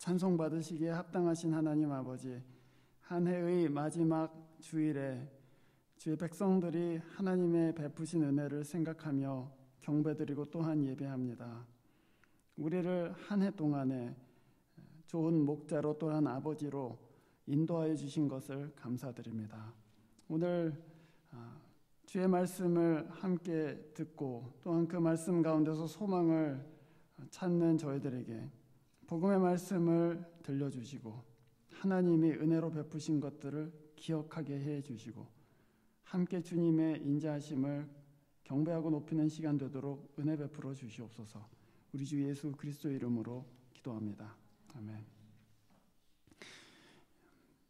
찬송 받으시기에 합당하신 하나님 아버지, 한 해의 마지막 주일에 주의 백성들이 하나님의 베푸신 은혜를 생각하며 경배드리고 또한 예배합니다. 우리를 한 해 동안에 좋은 목자로 또한 아버지로 인도하여 주신 것을 감사드립니다. 오늘 주의 말씀을 함께 듣고 또한 그 말씀 가운데서 소망을 찾는 저희들에게 복음의 말씀을 들려주시고 하나님이 은혜로 베푸신 것들을 기억하게 해주시고 함께 주님의 인자하심을 경배하고 높이는 시간 되도록 은혜 베풀어 주시옵소서. 우리 주 예수 그리스도 이름으로 기도합니다. 아멘.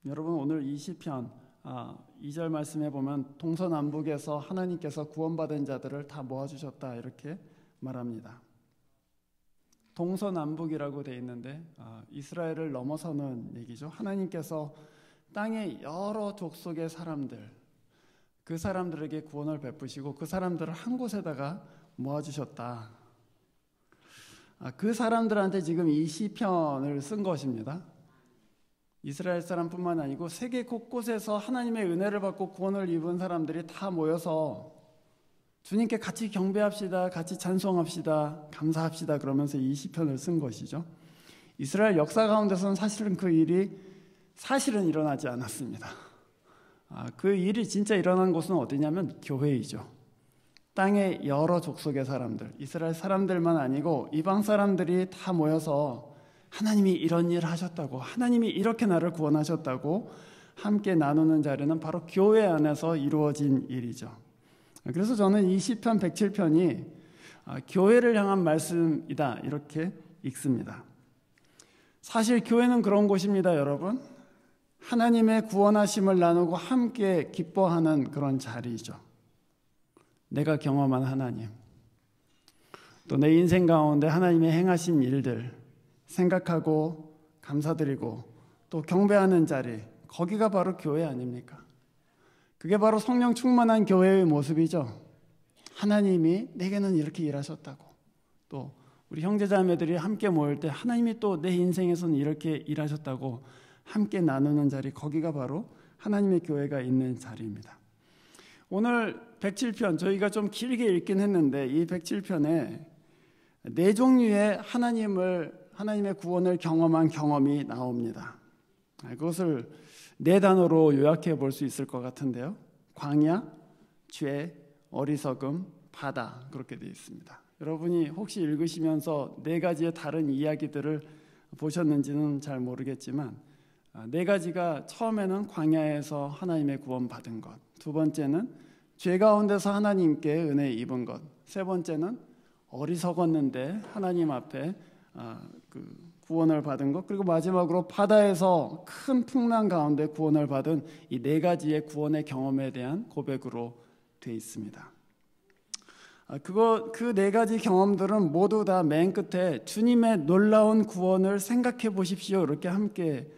여러분, 오늘 이 시편 2절 말씀에 보면 동서남북에서 하나님께서 구원받은 자들을 다 모아주셨다 이렇게 말합니다. 동서남북이라고 되어 있는데 이스라엘을 넘어서는 얘기죠. 하나님께서 땅의 여러 족속의 사람들, 그 사람들에게 구원을 베푸시고 그 사람들을 한 곳에다가 모아주셨다. 그 사람들한테 지금 이 시편을 쓴 것입니다. 이스라엘 사람뿐만 아니고 세계 곳곳에서 하나님의 은혜를 받고 구원을 입은 사람들이 다 모여서 주님께 같이 경배합시다, 같이 찬송합시다, 감사합시다 그러면서 이 시편을 쓴 것이죠. 이스라엘 역사 가운데서는 사실은 그 일이 일어나지 않았습니다. 그 일이 진짜 일어난 곳은 어디냐면 교회이죠. 땅의 여러 족속의 사람들, 이스라엘 사람들만 아니고 이방 사람들이 다 모여서 하나님이 이런 일을 하셨다고, 하나님이 이렇게 나를 구원하셨다고 함께 나누는 자리는 바로 교회 안에서 이루어진 일이죠. 그래서 저는 이 시편 107편이 교회를 향한 말씀이다 이렇게 읽습니다. 사실 교회는 그런 곳입니다, 여러분. 하나님의 구원하심을 나누고 함께 기뻐하는 그런 자리이죠. 내가 경험한 하나님, 또 내 인생 가운데 하나님의 행하신 일들 생각하고 감사드리고 또 경배하는 자리, 거기가 바로 교회 아닙니까? 그게 바로 성령 충만한 교회의 모습이죠. 하나님이 내게는 이렇게 일하셨다고, 또 우리 형제자매들이 함께 모일 때 하나님이 또 내 인생에서는 이렇게 일하셨다고 함께 나누는 자리, 거기가 바로 하나님의 교회가 있는 자리입니다. 오늘 107편 저희가 좀 길게 읽긴 했는데 이 107편에 네 종류의 하나님의 구원을 경험한 경험이 나옵니다. 그것을 네 단어로 요약해 볼 수 있을 것 같은데요. 광야, 죄, 어리석음, 바다, 그렇게 되어 있습니다. 여러분이 혹시 읽으시면서 네 가지의 다른 이야기들을 보셨는지는 잘 모르겠지만 네 가지가 처음에는 광야에서 하나님의 구원 받은 것, 두 번째는 죄 가운데서 하나님께 은혜 입은 것, 세 번째는 어리석었는데 하나님 앞에 구원을 받은 것, 그리고 마지막으로 바다에서 큰 풍랑 가운데 구원을 받은 이 네 가지의 구원의 경험에 대한 고백으로 되어 있습니다. 그 네 가지 경험들은 모두 다 맨 끝에 주님의 놀라운 구원을 생각해 보십시오 이렇게 함께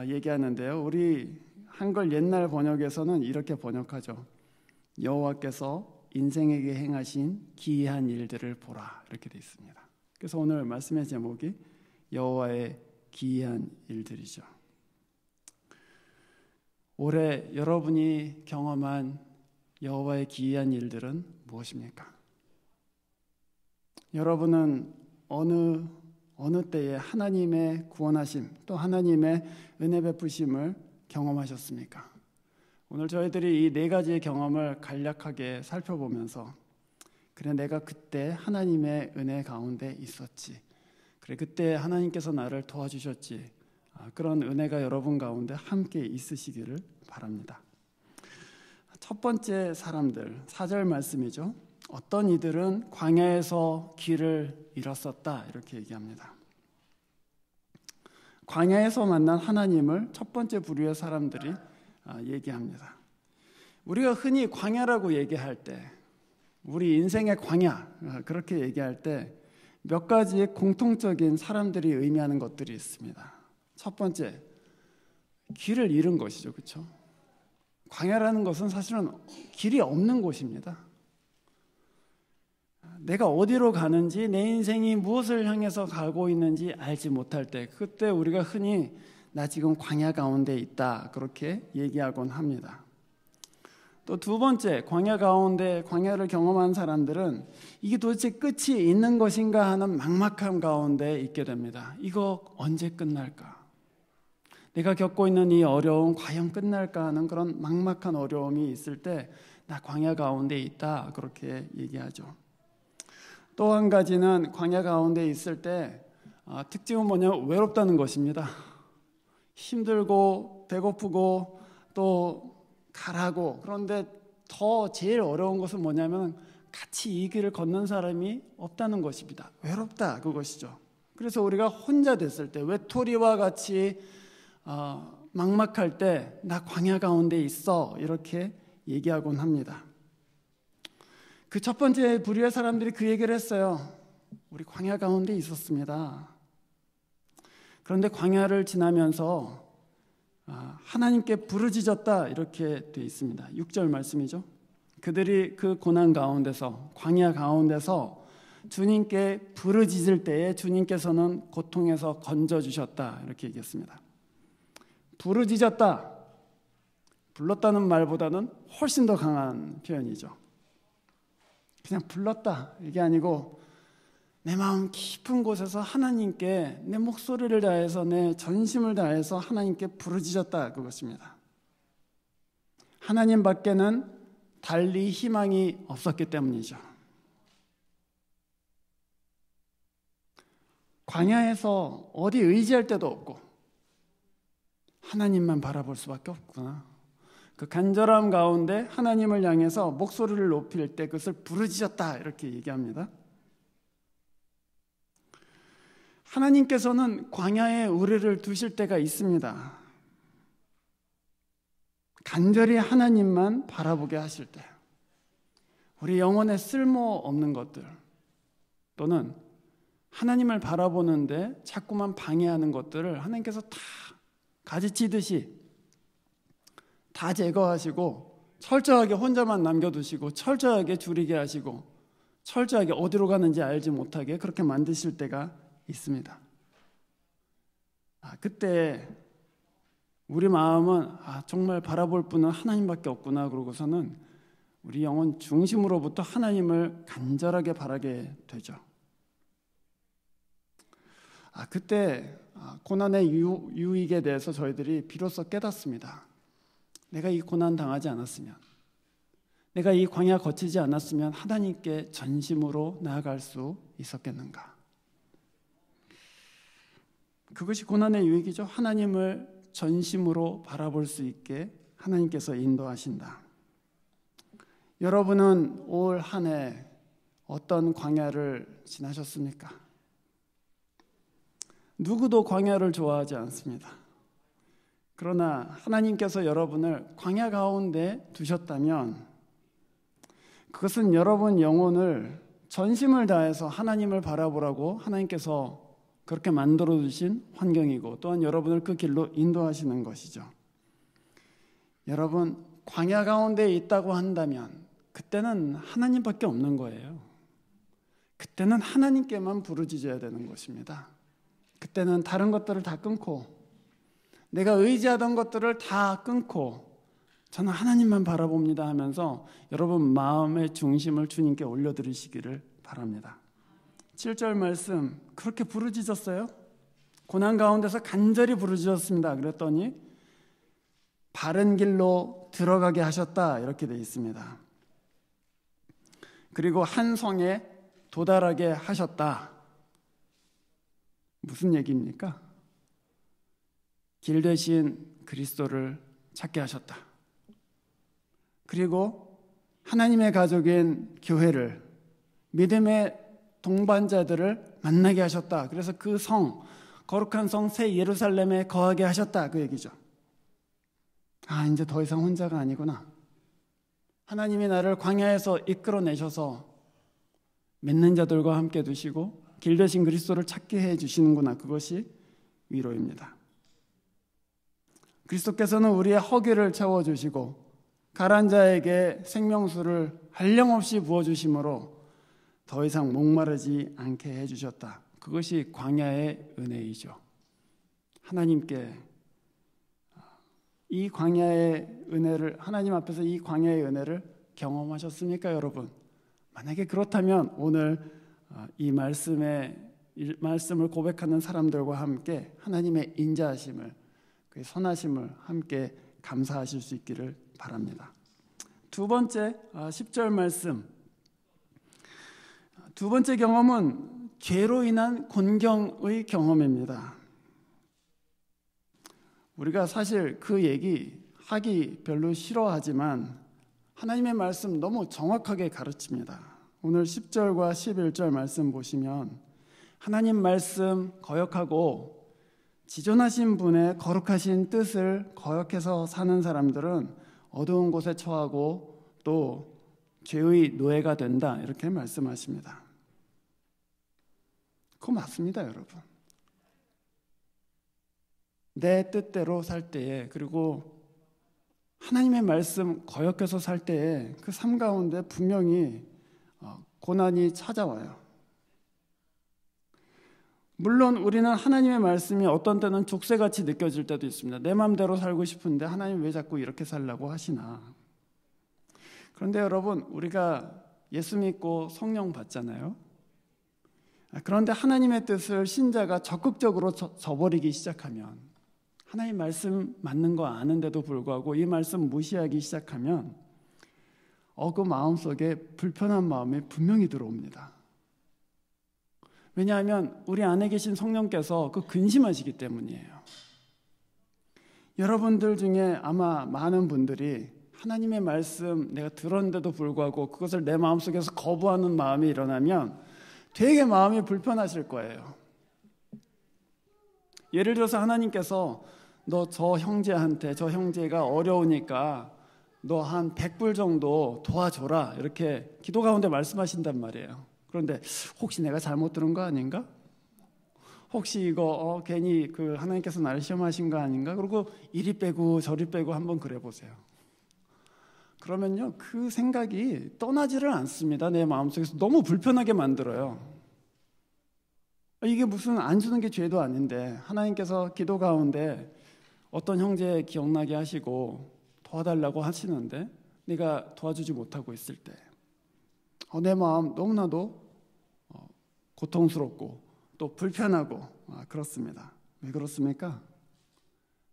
얘기하는데요. 우리 한글 옛날 번역에서는 이렇게 번역하죠. 여호와께서 인생에게 행하신 기이한 일들을 보라 이렇게 되어 있습니다. 그래서 오늘 말씀의 제목이 여호와의 기이한 일들이죠. 올해 여러분이 경험한 여호와의 기이한 일들은 무엇입니까? 여러분은 어느 때에 하나님의 구원하심 또 하나님의 은혜 베푸심을 경험하셨습니까? 오늘 저희들이 이 네 가지의 경험을 간략하게 살펴보면서 그래, 내가 그때 하나님의 은혜 가운데 있었지, 그래 그때 하나님께서 나를 도와주셨지, 그런 은혜가 여러분 가운데 함께 있으시기를 바랍니다. 첫 번째 사람들, 4절 말씀이죠. 어떤 이들은 광야에서 길을 잃었었다 이렇게 얘기합니다. 광야에서 만난 하나님을 첫 번째 부류의 사람들이 얘기합니다. 우리가 흔히 광야라고 얘기할 때, 우리 인생의 광야 그렇게 얘기할 때 몇 가지의 공통적인 사람들이 의미하는 것들이 있습니다. 첫 번째, 길을 잃은 것이죠. 그렇죠? 광야라는 것은 사실은 길이 없는 곳입니다. 내가 어디로 가는지, 내 인생이 무엇을 향해서 가고 있는지 알지 못할 때, 그때 우리가 흔히 나 지금 광야 가운데 있다 그렇게 얘기하곤 합니다. 또 두 번째, 광야 가운데 광야를 경험한 사람들은 이게 도대체 끝이 있는 것인가 하는 막막함 가운데 있게 됩니다. 이거 언제 끝날까? 내가 겪고 있는 이 어려움 과연 끝날까 하는 그런 막막한 어려움이 있을 때 나 광야 가운데 있다 그렇게 얘기하죠. 또 한 가지는 광야 가운데 있을 때 특징은 뭐냐면 외롭다는 것입니다. 힘들고 배고프고 또 가라고. 그런데 더 제일 어려운 것은 뭐냐면 같이 이 길을 걷는 사람이 없다는 것입니다. 외롭다 그것이죠. 그래서 우리가 혼자 됐을 때, 외톨이와 같이 막막할 때 나 광야 가운데 있어 이렇게 얘기하곤 합니다. 그 첫 번째 부류의 사람들이 그 얘기를 했어요. 우리 광야 가운데 있었습니다. 그런데 광야를 지나면서 하나님께 부르짖었다 이렇게 되어 있습니다. 6절 말씀이죠. 그들이 그 고난 가운데서, 광야 가운데서 주님께 부르짖을 때에 주님께서는 고통에서 건져주셨다 이렇게 얘기했습니다. 부르짖었다, 불렀다는 말보다는 훨씬 더 강한 표현이죠. 그냥 불렀다 이게 아니고 내 마음 깊은 곳에서 하나님께 내 목소리를 다해서, 내 전심을 다해서 하나님께 부르짖었다 그것입니다. 하나님 밖에는 달리 희망이 없었기 때문이죠. 광야에서 어디 의지할 데도 없고 하나님만 바라볼 수밖에 없구나. 그 간절함 가운데 하나님을 향해서 목소리를 높일 때 그것을 부르짖었다 이렇게 얘기합니다. 하나님께서는 광야에 우리를 두실 때가 있습니다. 간절히 하나님만 바라보게 하실 때, 우리 영혼에 쓸모없는 것들 또는 하나님을 바라보는데 자꾸만 방해하는 것들을 하나님께서 다 가지치듯이 다 제거하시고 철저하게 혼자만 남겨두시고 철저하게 줄이게 하시고 철저하게 어디로 가는지 알지 못하게 그렇게 만드실 때가 있습니다. 그때 우리 마음은 정말 바라볼 분은 하나님밖에 없구나 그러고서는 우리 영혼 중심으로부터 하나님을 간절하게 바라게 되죠. 그때 고난의 유익에 대해서 저희들이 비로소 깨닫습니다. 내가 이 고난 당하지 않았으면, 내가 이 광야 거치지 않았으면 하나님께 전심으로 나아갈 수 있었겠는가. 그것이 고난의 유익이죠. 하나님을 전심으로 바라볼 수 있게 하나님께서 인도하신다. 여러분은 올 한 해 어떤 광야를 지나셨습니까? 누구도 광야를 좋아하지 않습니다. 그러나 하나님께서 여러분을 광야 가운데 두셨다면 그것은 여러분 영혼을 전심을 다해서 하나님을 바라보라고 하나님께서 그렇게 만들어 주신 환경이고 또한 여러분을 그 길로 인도하시는 것이죠. 여러분 광야 가운데 있다고 한다면 그때는 하나님밖에 없는 거예요. 그때는 하나님께만 부르짖어야 되는 것입니다. 그때는 다른 것들을 다 끊고 내가 의지하던 것들을 다 끊고 저는 하나님만 바라봅니다 하면서 여러분 마음의 중심을 주님께 올려드리시기를 바랍니다. 7절 말씀, 그렇게 부르짖었어요. 고난 가운데서 간절히 부르짖었습니다. 그랬더니 바른 길로 들어가게 하셨다 이렇게 되어 있습니다. 그리고 한 성에 도달하게 하셨다. 무슨 얘기입니까? 길 대신 그리스도를 찾게 하셨다. 그리고 하나님의 가족인 교회를, 믿음의 동반자들을 만나게 하셨다. 그래서 그 성, 거룩한 성 새 예루살렘에 거하게 하셨다 그 얘기죠. 이제 더 이상 혼자가 아니구나. 하나님이 나를 광야에서 이끌어내셔서 믿는 자들과 함께 두시고 길 대신 그리스도를 찾게 해주시는구나. 그것이 위로입니다. 그리스도께서는 우리의 허기를 채워주시고 가란 자에게 생명수를 한량없이 부어주심으로 더 이상 목마르지 않게 해주셨다. 그것이 광야의 은혜이죠. 하나님께 이 광야의 은혜를, 하나님 앞에서 이 광야의 은혜를 경험하셨습니까, 여러분? 만약에 그렇다면 오늘 이 말씀을 고백하는 사람들과 함께 하나님의 인자하심을, 그 선하심을 함께 감사하실 수 있기를 바랍니다. 두 번째 10절 말씀, 두 번째 경험은 죄로 인한 곤경의 경험입니다. 우리가 사실 그 얘기 하기 별로 싫어하지만 하나님의 말씀 너무 정확하게 가르칩니다. 오늘 10절과 11절 말씀 보시면 하나님 말씀 거역하고 지존하신 분의 거룩하신 뜻을 거역해서 사는 사람들은 어두운 곳에 처하고 또 죄의 노예가 된다, 이렇게 말씀하십니다. 그거 맞습니다, 여러분. 내 뜻대로 살 때에, 그리고 하나님의 말씀 거역해서 살 때에 그 삶 가운데 분명히 고난이 찾아와요. 물론 우리는 하나님의 말씀이 어떤 때는 족쇄같이 느껴질 때도 있습니다. 내 마음대로 살고 싶은데 하나님 왜 자꾸 이렇게 살라고 하시나. 그런데 여러분, 우리가 예수 믿고 성령 받잖아요. 그런데 하나님의 뜻을 신자가 적극적으로 저버리기 시작하면, 하나님 말씀 맞는 거 아는데도 불구하고 이 말씀 무시하기 시작하면 그 마음속에 불편한 마음이 분명히 들어옵니다. 왜냐하면 우리 안에 계신 성령께서 그 근심하시기 때문이에요. 여러분들 중에 아마 많은 분들이 하나님의 말씀 내가 들었는데도 불구하고 그것을 내 마음속에서 거부하는 마음이 일어나면 되게 마음이 불편하실 거예요. 예를 들어서 하나님께서 너 저 형제한테, 저 형제가 어려우니까 너 한 100불 정도 도와줘라, 이렇게 기도 가운데 말씀하신단 말이에요. 그런데 혹시 내가 잘못 들은 거 아닌가? 혹시 이거 괜히 그 하나님께서 나를 시험하신 거 아닌가? 그리고 이리 빼고 저리 빼고 한번 그래 보세요. 그러면요, 그 생각이 떠나지를 않습니다. 내 마음속에서 너무 불편하게 만들어요. 이게 무슨 안 주는 게 죄도 아닌데 하나님께서 기도 가운데 어떤 형제 기억나게 하시고 도와달라고 하시는데 내가 도와주지 못하고 있을 때 내 마음 너무나도 고통스럽고 또 불편하고 그렇습니다. 왜 그렇습니까?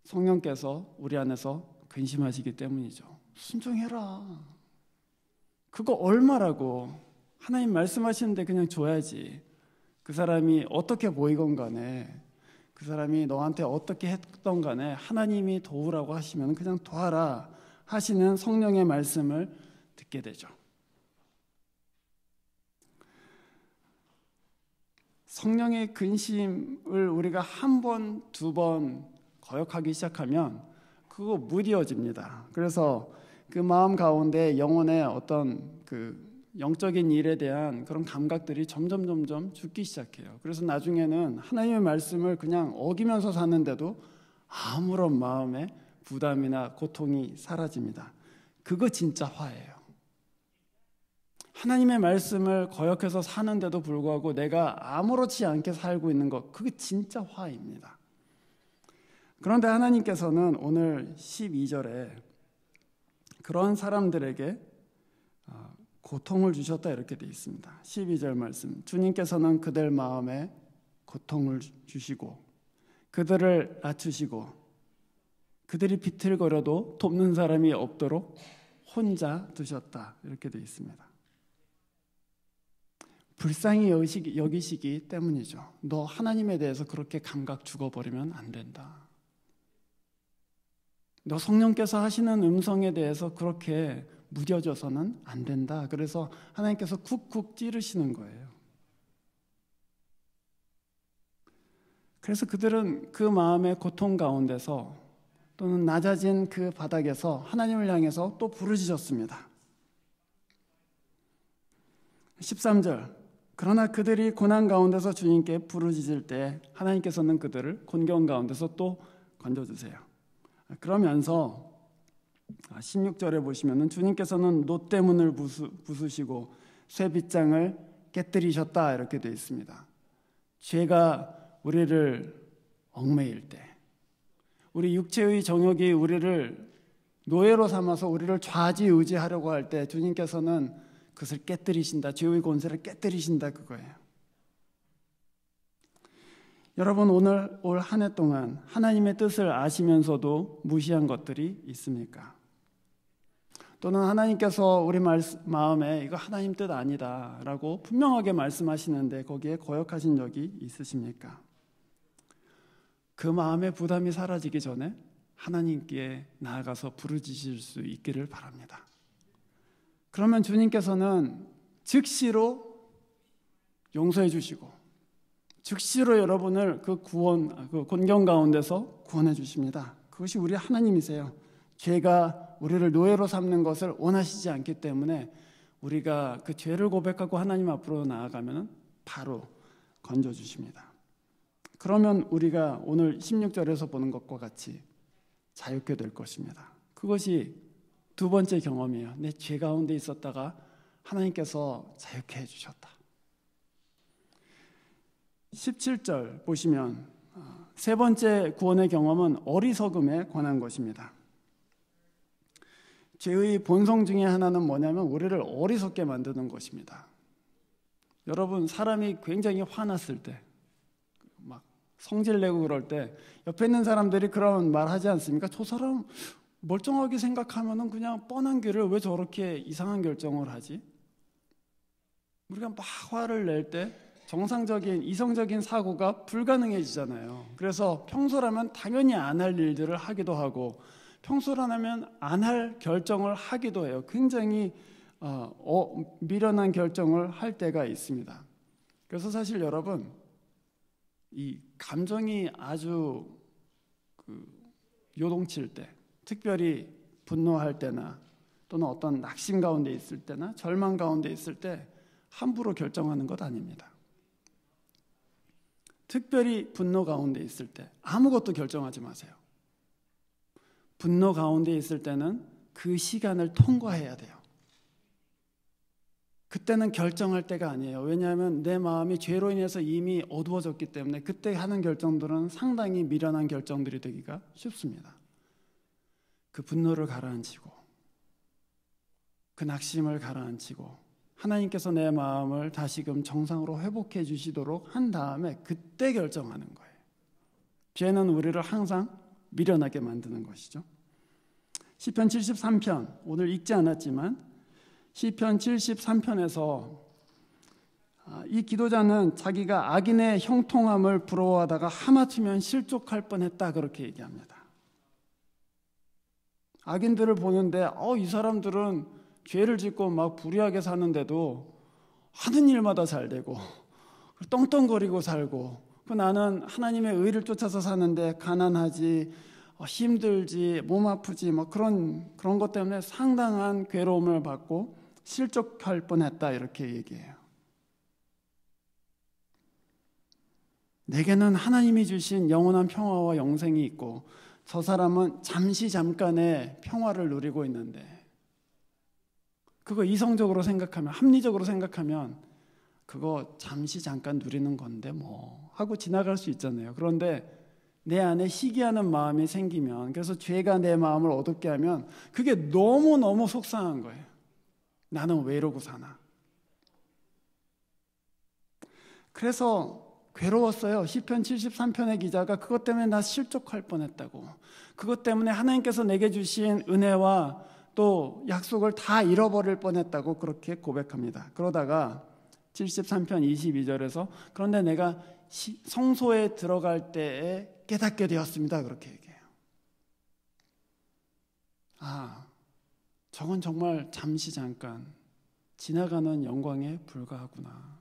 성령께서 우리 안에서 근심하시기 때문이죠. 순종해라. 그거 얼마라고. 하나님 말씀하시는데 그냥 줘야지. 그 사람이 어떻게 보이건 간에, 그 사람이 너한테 어떻게 했던 간에 하나님이 도우라고 하시면 그냥 도와라 하시는 성령의 말씀을 듣게 되죠. 성령의 근심을 우리가 한 번, 두 번 거역하기 시작하면 그거 무뎌집니다. 그래서 그 마음 가운데 영혼의 어떤 그 영적인 일에 대한 그런 감각들이 점점 죽기 시작해요. 그래서 나중에는 하나님의 말씀을 그냥 어기면서 사는데도 아무런 마음의 부담이나 고통이 사라집니다. 그거 진짜 화예요. 하나님의 말씀을 거역해서 사는데도 불구하고 내가 아무렇지 않게 살고 있는 것, 그게 진짜 화입니다. 그런데 하나님께서는 오늘 12절에 그런 사람들에게 고통을 주셨다, 이렇게 되어 있습니다. 12절 말씀, 주님께서는 그들 마음에 고통을 주시고 그들을 낮추시고 그들이 비틀거려도 돕는 사람이 없도록 혼자 두셨다, 이렇게 되어 있습니다. 불쌍히 여기시기 때문이죠. 너 하나님에 대해서 그렇게 감각 죽어버리면 안 된다. 너 성령께서 하시는 음성에 대해서 그렇게 무뎌져서는 안 된다. 그래서 하나님께서 쿡쿡 찌르시는 거예요. 그래서 그들은 그 마음의 고통 가운데서 또는 낮아진 그 바닥에서 하나님을 향해서 또 부르짖었습니다. 13절, 그러나 그들이 고난 가운데서 주님께 부르짖을 때 하나님께서는 그들을 곤경 가운데서 또 건져주세요. 그러면서 16절에 보시면은 주님께서는 놋대문을 부수시고 쇠빗장을 깨뜨리셨다 이렇게 되어 있습니다. 죄가 우리를 얽매일 때, 우리 육체의 정욕이 우리를 노예로 삼아서 우리를 좌지우지하려고 할 때 주님께서는 그것을 깨뜨리신다, 죄의 권세를 깨뜨리신다 그거예요. 여러분, 오늘 올 한 해 동안 하나님의 뜻을 아시면서도 무시한 것들이 있습니까? 또는 하나님께서 우리 마음에 이거 하나님 뜻 아니다 라고 분명하게 말씀하시는데 거기에 거역하신 적이 있으십니까? 그 마음의 부담이 사라지기 전에 하나님께 나아가서 부르짖으실 수 있기를 바랍니다. 그러면 주님께서는 즉시로 용서해 주시고 즉시로 여러분을 그 곤경 가운데서 구원해 주십니다. 그것이 우리 하나님이세요. 죄가 우리를 노예로 삼는 것을 원하시지 않기 때문에 우리가 그 죄를 고백하고 하나님 앞으로 나아가면 바로 건져 주십니다. 그러면 우리가 오늘 16절에서 보는 것과 같이 자유케 될 것입니다. 그것이 두 번째 경험이에요. 내 죄 가운데 있었다가 하나님께서 자유케 해주셨다. 17절 보시면 세 번째 구원의 경험은 어리석음에 관한 것입니다. 죄의 본성 중에 하나는 뭐냐면 우리를 어리석게 만드는 것입니다. 여러분, 사람이 굉장히 화났을 때 막 성질내고 그럴 때 옆에 있는 사람들이 그런 말 하지 않습니까? 저 사람 멀쩡하게 생각하면은 그냥 뻔한 길을 왜 저렇게 이상한 결정을 하지? 우리가 막 화를 낼 때 정상적인 이성적인 사고가 불가능해지잖아요. 그래서 평소라면 당연히 안 할 일들을 하기도 하고 평소라면 안 할 결정을 하기도 해요. 굉장히 미련한 결정을 할 때가 있습니다. 그래서 사실 여러분, 이 감정이 아주 요동칠 때, 특별히 분노할 때나 또는 어떤 낙심 가운데 있을 때나 절망 가운데 있을 때 함부로 결정하는 것 아닙니다. 특별히 분노 가운데 있을 때 아무것도 결정하지 마세요. 분노 가운데 있을 때는 그 시간을 통과해야 돼요. 그때는 결정할 때가 아니에요. 왜냐하면 내 마음이 죄로 인해서 이미 어두워졌기 때문에 그때 하는 결정들은 상당히 미련한 결정들이 되기가 쉽습니다. 그 분노를 가라앉히고 그 낙심을 가라앉히고 하나님께서 내 마음을 다시금 정상으로 회복해 주시도록 한 다음에 그때 결정하는 거예요. 죄는 우리를 항상 미련하게 만드는 것이죠. 시편 73편, 오늘 읽지 않았지만 시편 73편에서 이 기도자는 자기가 악인의 형통함을 부러워하다가 하마터면 실족할 뻔했다 그렇게 얘기합니다. 악인들을 보는데 이 사람들은 죄를 짓고 막 불의하게 사는데도 하는 일마다 잘 되고 떵떵거리고 살고 나는 하나님의 의를 쫓아서 사는데 가난하지 힘들지 몸 아프지 뭐 그런 것 때문에 상당한 괴로움을 받고 실족할 뻔했다 이렇게 얘기해요. 내게는 하나님이 주신 영원한 평화와 영생이 있고 저 사람은 잠깐의 평화를 누리고 있는데 그거 이성적으로 생각하면 합리적으로 생각하면 그거 잠깐 누리는 건데 뭐 하고 지나갈 수 있잖아요. 그런데 내 안에 시기하는 마음이 생기면 그래서 죄가 내 마음을 어둡게 하면 그게 너무너무 속상한 거예요. 나는 왜 이러고 사나. 그래서 괴로웠어요. 시편 73편의 기자가 그것 때문에 나 실족할 뻔했다고. 그것 때문에 하나님께서 내게 주신 은혜와 또 약속을 다 잃어버릴 뻔했다고 그렇게 고백합니다. 그러다가 73편 22절에서 그런데 내가 성소에 들어갈 때에 깨닫게 되었습니다. 그렇게 얘기해요. 저건 정말 잠깐 지나가는 영광에 불과하구나.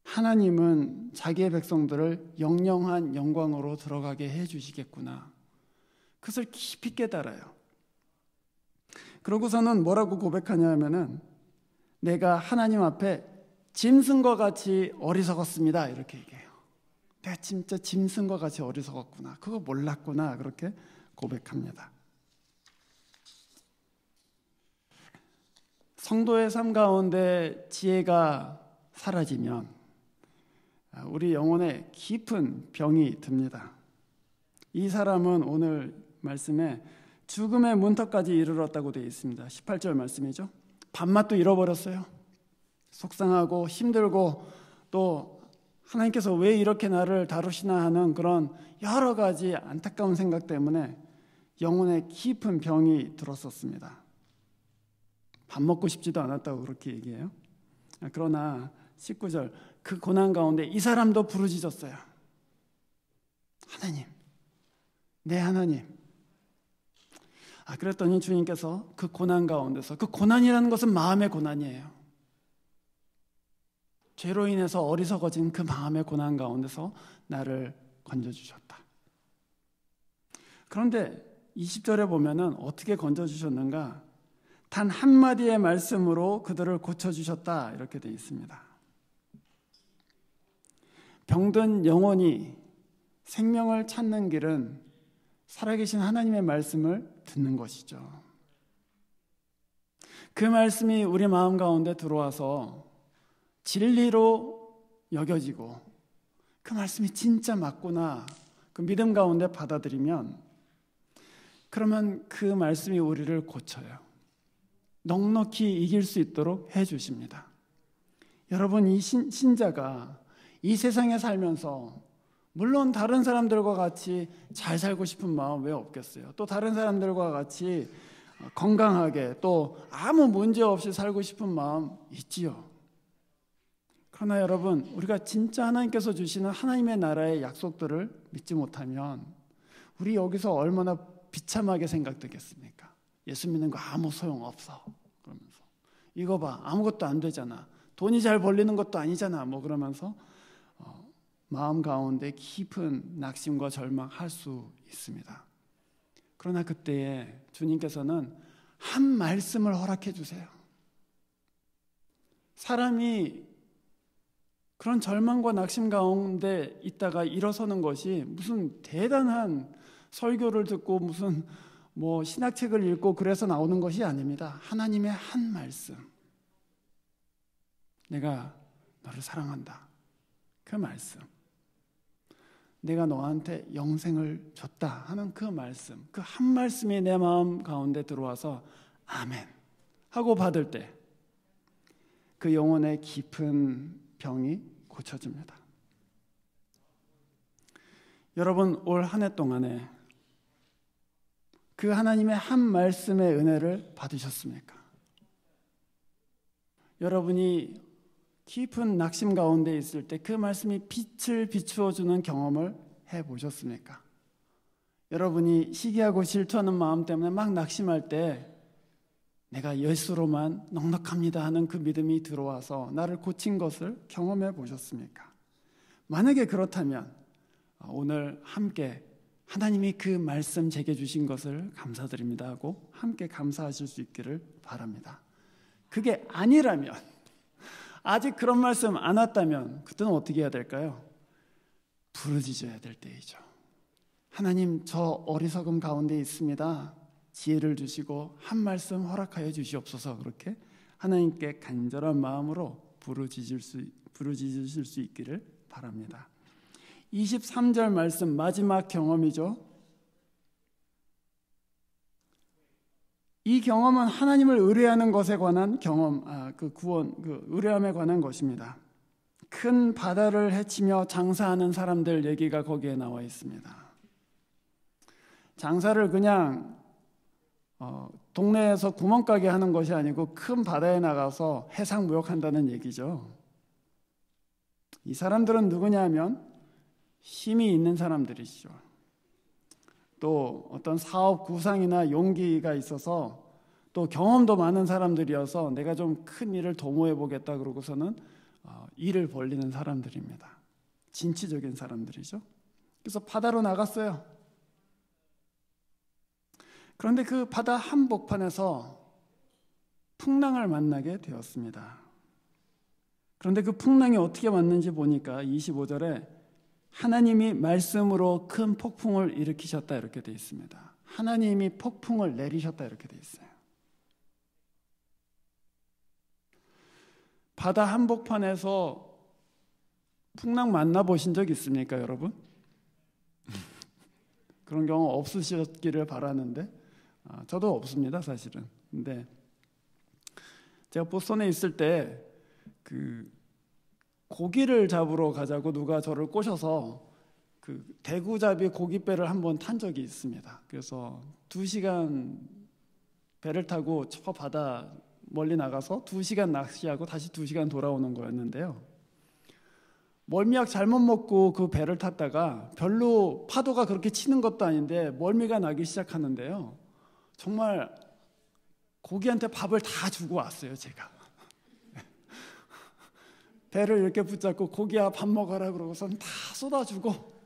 하나님은 자기의 백성들을 영영한 영광으로 들어가게 해주시겠구나. 그것을 깊이 깨달아요. 그러고서는 뭐라고 고백하냐 하면은 내가 하나님 앞에 짐승과 같이 어리석었습니다. 이렇게 얘기해요. 내가 진짜 짐승과 같이 어리석었구나. 그거 몰랐구나. 그렇게 고백합니다. 성도의 삶 가운데 지혜가 사라지면 우리 영혼에 깊은 병이 듭니다. 이 사람은 오늘 말씀에 죽음의 문턱까지 이르렀다고 되어 있습니다. 18절 말씀이죠. 밥맛도 잃어버렸어요. 속상하고 힘들고 또 하나님께서 왜 이렇게 나를 다루시나 하는 그런 여러 가지 안타까운 생각 때문에 영혼에 깊은 병이 들었었습니다. 밥 먹고 싶지도 않았다고 그렇게 얘기해요. 그러나 19절 그 고난 가운데 이 사람도 부르짖었어요. 하나님, 내 하나님. 그랬더니 주님께서 그 고난 가운데서, 그 고난이라는 것은 마음의 고난이에요. 죄로 인해서 어리석어진 그 마음의 고난 가운데서 나를 건져주셨다. 그런데 20절에 보면은 어떻게 건져주셨는가? 단 한마디의 말씀으로 그들을 고쳐주셨다 이렇게 되어 있습니다. 병든 영혼이 생명을 찾는 길은 살아계신 하나님의 말씀을 듣는 것이죠. 그 말씀이 우리 마음 가운데 들어와서 진리로 여겨지고 그 말씀이 진짜 맞구나 그 믿음 가운데 받아들이면 그러면 그 말씀이 우리를 고쳐요. 넉넉히 이길 수 있도록 해주십니다. 여러분, 이 신자가 이 세상에 살면서 물론 다른 사람들과 같이 잘 살고 싶은 마음 왜 없겠어요? 또 다른 사람들과 같이 건강하게 또 아무 문제 없이 살고 싶은 마음 있지요. 그러나 여러분, 우리가 진짜 하나님께서 주시는 하나님의 나라의 약속들을 믿지 못하면 우리 여기서 얼마나 비참하게 생각되겠습니까? 예수 믿는 거 아무 소용없어 그러면서 이거 봐 아무것도 안 되잖아, 돈이 잘 벌리는 것도 아니잖아 뭐 그러면서 마음 가운데 깊은 낙심과 절망할 수 있습니다. 그러나 그때에 주님께서는 한 말씀을 허락해 주세요. 사람이 그런 절망과 낙심 가운데 있다가 일어서는 것이 무슨 대단한 설교를 듣고 무슨 뭐 신학책을 읽고 그래서 나오는 것이 아닙니다. 하나님의 한 말씀, 내가 너를 사랑한다 그 말씀, 내가 너한테 영생을 줬다 하는 그 말씀, 그 한 말씀이 내 마음 가운데 들어와서 아멘 하고 받을 때 그 영혼의 깊은 병이 고쳐집니다. 여러분, 올 한 해 동안에 그 하나님의 한 말씀의 은혜를 받으셨습니까? 여러분이 깊은 낙심 가운데 있을 때 그 말씀이 빛을 비추어 주는 경험을 해보셨습니까? 여러분이 시기하고 질투하는 마음 때문에 막 낙심할 때 내가 예수로만 넉넉합니다 하는 그 믿음이 들어와서 나를 고친 것을 경험해 보셨습니까? 만약에 그렇다면 오늘 함께 하나님이 그 말씀 제게 주신 것을 감사드립니다 하고 함께 감사하실 수 있기를 바랍니다. 그게 아니라면, 아직 그런 말씀 안 왔다면 그때는 어떻게 해야 될까요? 부르짖어야 될 때이죠. 하나님, 저 어리석음 가운데 있습니다. 지혜를 주시고 한 말씀 허락하여 주시옵소서. 그렇게 하나님께 간절한 마음으로 부르짖으실 수 있기를 바랍니다. 23절 말씀, 마지막 경험이죠. 이 경험은 하나님을 의뢰하는 것에 관한 경험, 의뢰함에 관한 것입니다. 큰 바다를 헤치며 장사하는 사람들 얘기가 거기에 나와 있습니다. 장사를 그냥 동네에서 구멍가게 하는 것이 아니고 큰 바다에 나가서 해상무역한다는 얘기죠. 이 사람들은 누구냐면 힘이 있는 사람들이시죠. 또 어떤 사업 구상이나 용기가 있어서 또 경험도 많은 사람들이어서 내가 좀 큰 일을 도모해 보겠다 그러고서는 일을 벌리는 사람들입니다. 진취적인 사람들이죠. 그래서 바다로 나갔어요. 그런데 그 바다 한복판에서 풍랑을 만나게 되었습니다. 그런데 그 풍랑이 어떻게 왔는지 보니까 25절에 하나님이 말씀으로 큰 폭풍을 일으키셨다 이렇게 되어 있습니다. 하나님이 폭풍을 내리셨다 이렇게 되어 있어요. 바다 한복판에서 풍랑 만나보신 적 있습니까, 여러분? 그런 경우 없으셨기를 바라는데 저도 없습니다, 사실은. 근데 제가 보스턴에 있을 때 그 고기를 잡으러 가자고 누가 저를 꼬셔서 그 대구잡이 고깃배를 한번 탄 적이 있습니다. 그래서 2시간 배를 타고 저 바다 멀리 나가서 2시간 낚시하고 다시 2시간 돌아오는 거였는데요. 멀미약 잘못 먹고 그 배를 탔다가 별로 파도가 그렇게 치는 것도 아닌데 멀미가 나기 시작하는데요. 정말 고기한테 밥을 다 주고 왔어요, 제가. 배를 이렇게 붙잡고 고기야 밥 먹어라 그러고선 다 쏟아주고.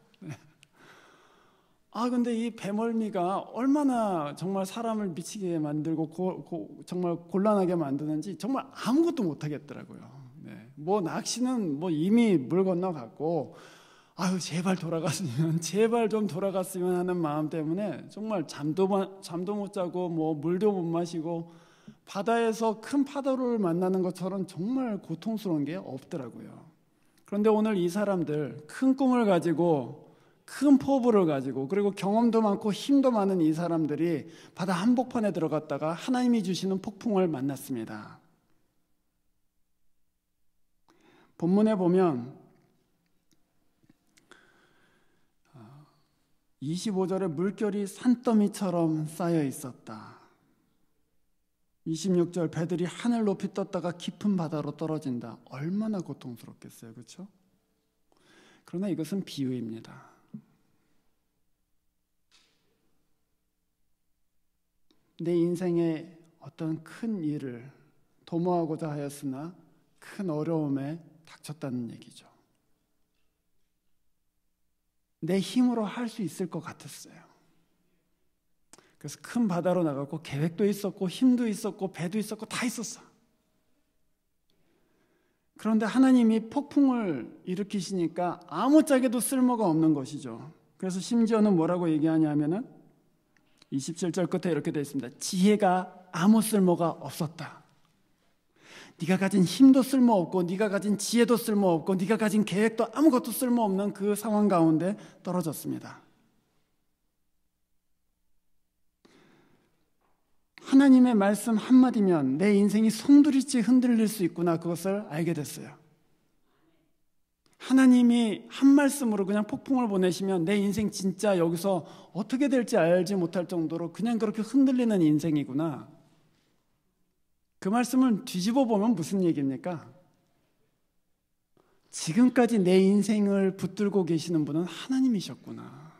근데 이 배멀미가 얼마나 정말 사람을 미치게 만들고 정말 곤란하게 만드는지 정말 아무것도 못하겠더라고요. 뭐 낚시는 뭐 이미 물 건너갔고 제발 돌아갔으면, 제발 좀 돌아갔으면 하는 마음 때문에 정말 잠도 못 자고 뭐 물도 못 마시고 바다에서 큰 파도를 만나는 것처럼 정말 고통스러운 게 없더라고요. 그런데 오늘 이 사람들 큰 꿈을 가지고 큰 포부를 가지고 그리고 경험도 많고 힘도 많은 이 사람들이 바다 한복판에 들어갔다가 하나님이 주시는 폭풍을 만났습니다. 본문에 보면 25절에 물결이 산더미처럼 쌓여 있었다. 26절 배들이 하늘 높이 떴다가 깊은 바다로 떨어진다. 얼마나 고통스럽겠어요, 그렇죠? 그러나 이것은 비유입니다. 내 인생에 어떤 큰 일을 도모하고자 하였으나 큰 어려움에 닥쳤다는 얘기죠. 내 힘으로 할 수 있을 것 같았어요. 그래서 큰 바다로 나가고 계획도 있었고 힘도 있었고 배도 있었고 다 있었어. 그런데 하나님이 폭풍을 일으키시니까 아무짝에도 쓸모가 없는 것이죠. 그래서 심지어는 뭐라고 얘기하냐면은 27절 끝에 이렇게 되어 있습니다. 지혜가 아무 쓸모가 없었다. 네가 가진 힘도 쓸모없고 네가 가진 지혜도 쓸모없고 네가 가진 계획도 아무것도 쓸모없는 그 상황 가운데 떨어졌습니다. 하나님의 말씀 한마디면 내 인생이 송두리째 흔들릴 수 있구나, 그것을 알게 됐어요. 하나님이 한 말씀으로 그냥 폭풍을 보내시면 내 인생 진짜 여기서 어떻게 될지 알지 못할 정도로 그냥 그렇게 흔들리는 인생이구나. 그 말씀을 뒤집어 보면 무슨 얘기입니까? 지금까지 내 인생을 붙들고 계시는 분은 하나님이셨구나.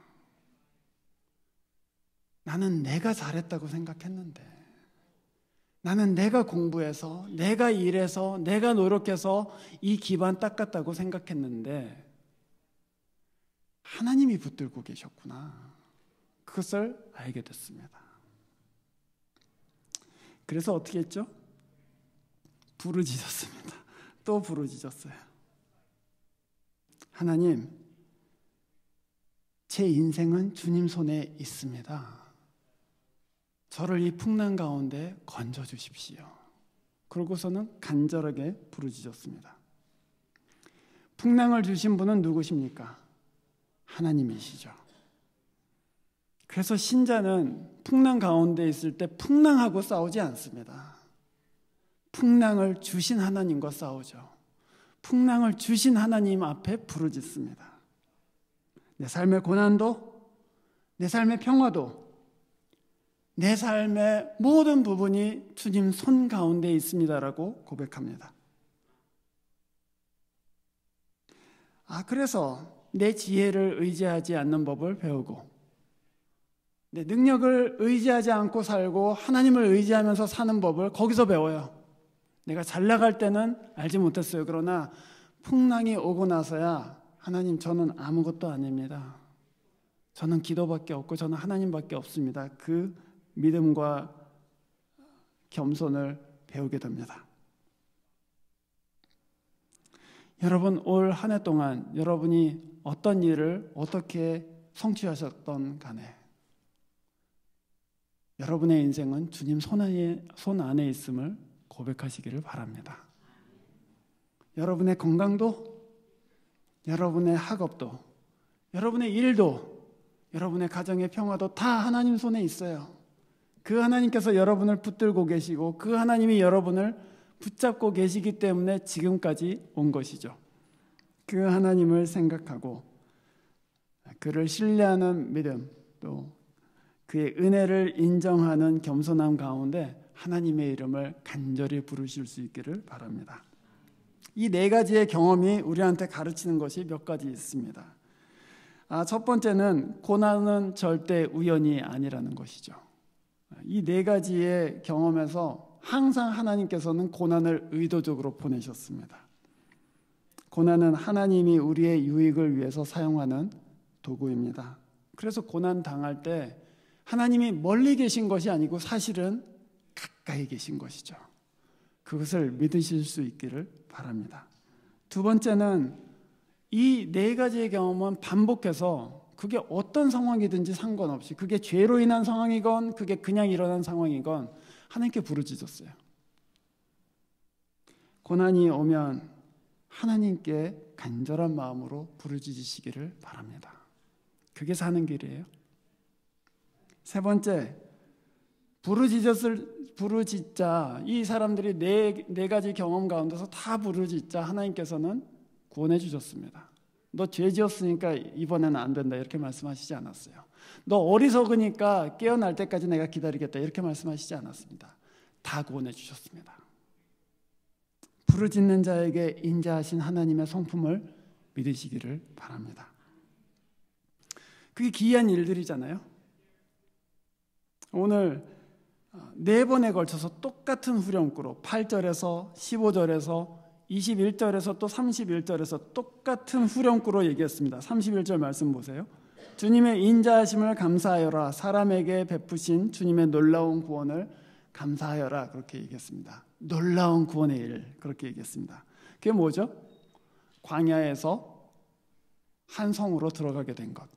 나는 내가 잘했다고 생각했는데, 나는 내가 공부해서, 내가 일해서, 내가 노력해서 이 기반 닦았다고 생각했는데 하나님이 붙들고 계셨구나. 그것을 알게 됐습니다. 그래서 어떻게 했죠? 부르짖었습니다. 또 부르짖었어요. 하나님, 제 인생은 주님 손에 있습니다. 저를 이 풍랑 가운데 건져주십시오. 그러고서는 간절하게 부르짖었습니다. 풍랑을 주신 분은 누구십니까? 하나님이시죠. 그래서 신자는 풍랑 가운데 있을 때 풍랑하고 싸우지 않습니다. 풍랑을 주신 하나님과 싸우죠. 풍랑을 주신 하나님 앞에 부르짖습니다. 내 삶의 고난도, 내 삶의 평화도, 내 삶의 모든 부분이 주님 손 가운데 있습니다라고 고백합니다. 그래서 내 지혜를 의지하지 않는 법을 배우고, 내 능력을 의지하지 않고 살고 하나님을 의지하면서 사는 법을 거기서 배워요. 내가 잘 나갈 때는 알지 못했어요. 그러나 풍랑이 오고 나서야 하나님, 저는 아무것도 아닙니다. 저는 기도밖에 없고 저는 하나님밖에 없습니다. 그 믿음과 겸손을 배우게 됩니다. 여러분, 올 한 해 동안 여러분이 어떤 일을 어떻게 성취하셨던 간에 여러분의 인생은 주님 손 안에 있음을 고백하시기를 바랍니다. 여러분의 건강도, 여러분의 학업도, 여러분의 일도, 여러분의 가정의 평화도 다 하나님 손에 있어요. 그 하나님께서 여러분을 붙들고 계시고 그 하나님이 여러분을 붙잡고 계시기 때문에 지금까지 온 것이죠. 그 하나님을 생각하고 그를 신뢰하는 믿음, 또 그의 은혜를 인정하는 겸손함 가운데 하나님의 이름을 간절히 부르실 수 있기를 바랍니다. 이 네 가지의 경험이 우리한테 가르치는 것이 몇 가지 있습니다. 첫 번째는 고난은 절대 우연이 아니라는 것이죠. 이 네 가지의 경험에서 항상 하나님께서는 고난을 의도적으로 보내셨습니다. 고난은 하나님이 우리의 유익을 위해서 사용하는 도구입니다. 그래서 고난 당할 때 하나님이 멀리 계신 것이 아니고 사실은 가까이 계신 것이죠. 그것을 믿으실 수 있기를 바랍니다. 두 번째는 이 네 가지의 경험은 반복해서 그게 어떤 상황이든지 상관없이 그게 죄로 인한 상황이건 그게 그냥 일어난 상황이건 하나님께 부르짖었어요. 고난이 오면 하나님께 간절한 마음으로 부르짖으시기를 바랍니다. 그게 사는 길이에요. 세 번째, 부르짖자 이 사람들이 네 가지 경험 가운데서 다 부르짖자 하나님께서는 구원해 주셨습니다. 너 죄 지었으니까 이번에는 안 된다 이렇게 말씀하시지 않았어요. 너 어리석으니까 깨어날 때까지 내가 기다리겠다 이렇게 말씀하시지 않았습니다. 다 구원해 주셨습니다. 부르짖는 자에게 인자하신 하나님의 성품을 믿으시기를 바랍니다. 그게 기이한 일들이잖아요. 오늘 4번에 걸쳐서 똑같은 후렴구로 8절에서 15절에서 21절에서 또 31절에서 똑같은 후렴구로 얘기했습니다. 31절 말씀 보세요. 주님의 인자하심을 감사하여라. 사람에게 베푸신 주님의 놀라운 구원을 감사하여라. 그렇게 얘기했습니다. 놀라운 구원의 일 그렇게 얘기했습니다. 그게 뭐죠? 광야에서 한 성으로 들어가게 된 것,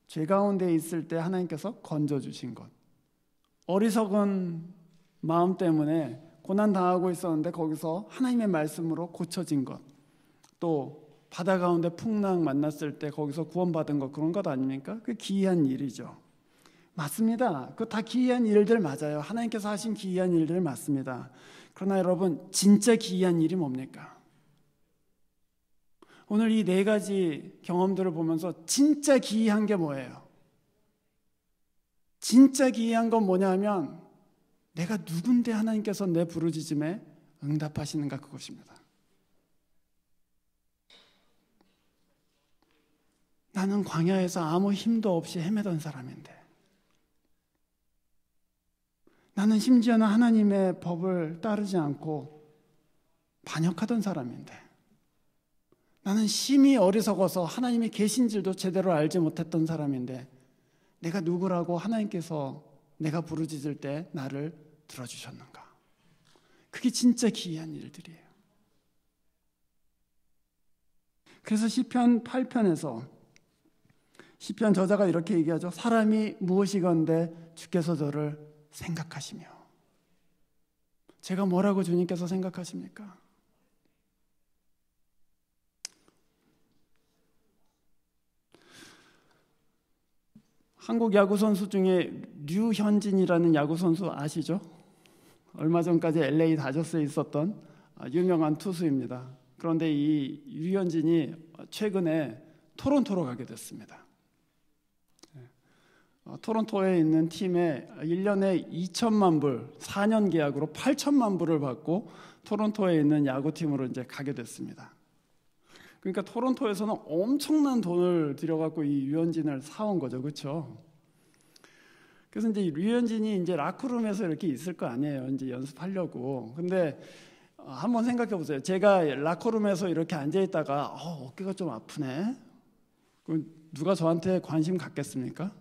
죄 가운데 있을 때 하나님께서 건져주신 것, 어리석은 마음 때문에 고난당하고 있었는데 거기서 하나님의 말씀으로 고쳐진 것, 또 바다 가운데 풍랑 만났을 때 거기서 구원받은 것, 그런 것 아닙니까? 그 기이한 일이죠. 맞습니다. 그 다 기이한 일들 맞아요. 하나님께서 하신 기이한 일들 맞습니다. 그러나 여러분, 진짜 기이한 일이 뭡니까? 오늘 이 네 가지 경험들을 보면서 진짜 기이한 게 뭐예요? 진짜 기이한 건 뭐냐면 내가 누군데 하나님께서 내 부르짖음에 응답하시는가, 그것입니다. 나는 광야에서 아무 힘도 없이 헤매던 사람인데, 나는 심지어는 하나님의 법을 따르지 않고 반역하던 사람인데, 나는 심히 어리석어서 하나님이 계신 줄도 제대로 알지 못했던 사람인데, 내가 누구라고 하나님께서 내가 부르짖을 때 나를 들어주셨는가? 그게 진짜 기이한 일들이에요. 그래서 시편 8편에서 시편 저자가 이렇게 얘기하죠. 사람이 무엇이건대 주께서 저를 생각하시며. 제가 뭐라고 주님께서 생각하십니까? 한국 야구 선수 중에 류현진이라는 야구 선수 아시죠? 얼마 전까지 LA 다저스에 있었던 유명한 투수입니다. 그런데 이 류현진이 최근에 토론토로 가게 됐습니다. 토론토에 있는 팀에 1년에 2천만 불, 4년 계약으로 8천만 불을 받고 토론토에 있는 야구팀으로 이제 가게 됐습니다. 그러니까 토론토에서는 엄청난 돈을 들여갖고 이 류현진을 사온 거죠, 그렇죠? 그래서 이제 류현진이 이제 라커룸에서 이렇게 있을 거 아니에요, 이제 연습하려고. 근데 한번 생각해 보세요. 제가 라커룸에서 이렇게 앉아 있다가 어깨가 좀 아프네. 그럼 누가 저한테 관심 갖겠습니까?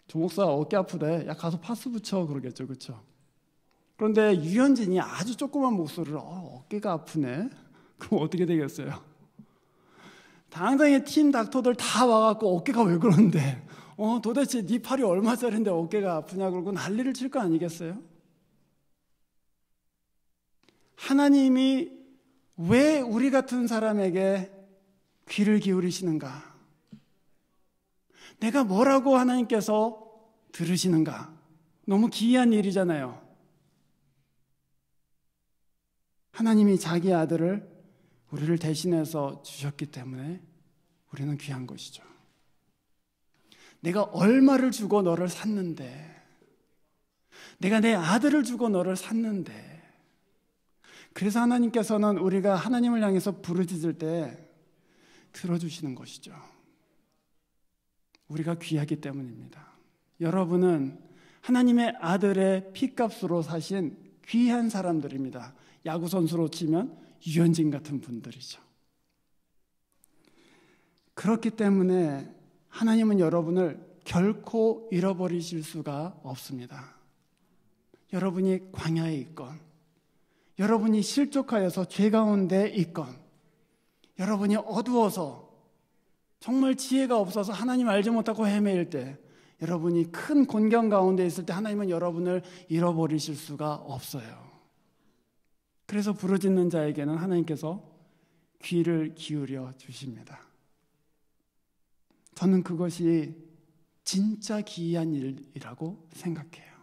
조 목사 어깨 아프대. 야 가서 파스 붙여 그러겠죠, 그렇죠? 그런데 류현진이 아주 조그만 목소리로 어깨가 아프네. 그럼 어떻게 되겠어요? 당장에 팀 닥터들 다 와갖고 어깨가 왜 그런데 도대체 네 팔이 얼마짜린데 어깨가 아프냐 그러고 난리를 칠 거 아니겠어요? 하나님이 왜 우리 같은 사람에게 귀를 기울이시는가? 내가 뭐라고 하나님께서 들으시는가? 너무 기이한 일이잖아요. 하나님이 자기 아들을 우리를 대신해서 주셨기 때문에 우리는 귀한 것이죠. 내가 얼마를 주고 너를 샀는데, 내가 내 아들을 주고 너를 샀는데, 그래서 하나님께서는 우리가 하나님을 향해서 부르짖을 때 들어주시는 것이죠. 우리가 귀하기 때문입니다. 여러분은 하나님의 아들의 피값으로 사신 귀한 사람들입니다. 야구선수로 치면 유현진 같은 분들이죠. 그렇기 때문에 하나님은 여러분을 결코 잃어버리실 수가 없습니다. 여러분이 광야에 있건, 여러분이 실족하여서 죄 가운데 있건, 여러분이 어두워서 정말 지혜가 없어서 하나님 알지 못하고 헤매일 때, 여러분이 큰 곤경 가운데 있을 때 하나님은 여러분을 잃어버리실 수가 없어요. 그래서 부르짖는 자에게는 하나님께서 귀를 기울여 주십니다. 저는 그것이 진짜 기이한 일이라고 생각해요.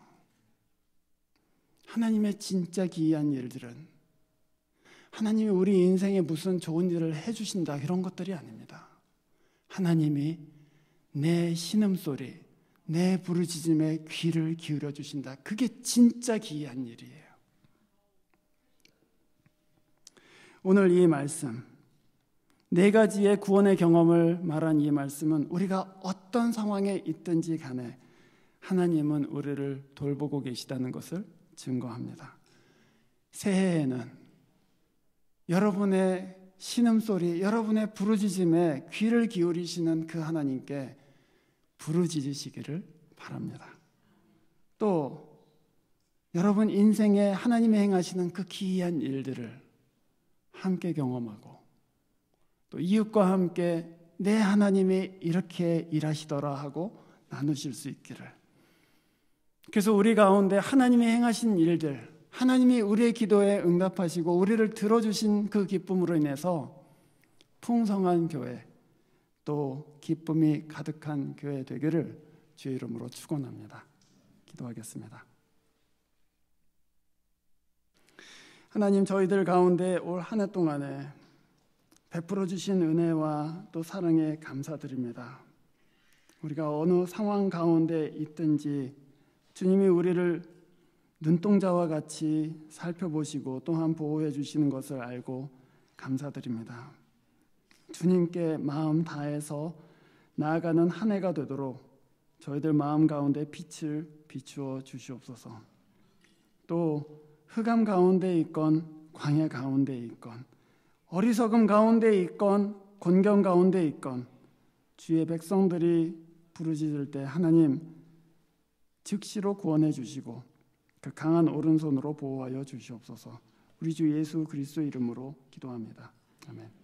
하나님의 진짜 기이한 일들은 하나님이 우리 인생에 무슨 좋은 일을 해주신다 이런 것들이 아닙니다. 하나님이 내 신음소리, 내 부르짖음에 귀를 기울여 주신다. 그게 진짜 기이한 일이에요. 오늘 이 말씀, 네 가지의 구원의 경험을 말한 이 말씀은 우리가 어떤 상황에 있든지 간에 하나님은 우리를 돌보고 계시다는 것을 증거합니다. 새해에는 여러분의 신음소리, 여러분의 부르짖음에 귀를 기울이시는 그 하나님께 부르짖으시기를 바랍니다. 또 여러분 인생에 하나님이 행하시는 그 기이한 일들을 함께 경험하고 또 이웃과 함께 내 하나님이 이렇게 일하시더라 하고 나누실 수 있기를. 그래서 우리 가운데 하나님이 행하신 일들, 하나님이 우리의 기도에 응답하시고 우리를 들어주신 그 기쁨으로 인해서 풍성한 교회, 또 기쁨이 가득한 교회 되기를 주의 이름으로 축원합니다. 기도하겠습니다. 하나님, 저희들 가운데 올 한 해 동안에 베풀어 주신 은혜와 또 사랑에 감사드립니다. 우리가 어느 상황 가운데 있든지 주님이 우리를 눈동자와 같이 살펴보시고 또한 보호해 주시는 것을 알고 감사드립니다. 주님께 마음 다해서 나아가는 한 해가 되도록 저희들 마음 가운데 빛을 비추어 주시옵소서. 또 흑암 가운데 있건 광야 가운데 있건 어리석음 가운데 있건 곤경 가운데 있건 주의 백성들이 부르짖을 때 하나님 즉시로 구원해 주시고 그 강한 오른손으로 보호하여 주시옵소서. 우리 주 예수 그리스도 이름으로 기도합니다. 아멘.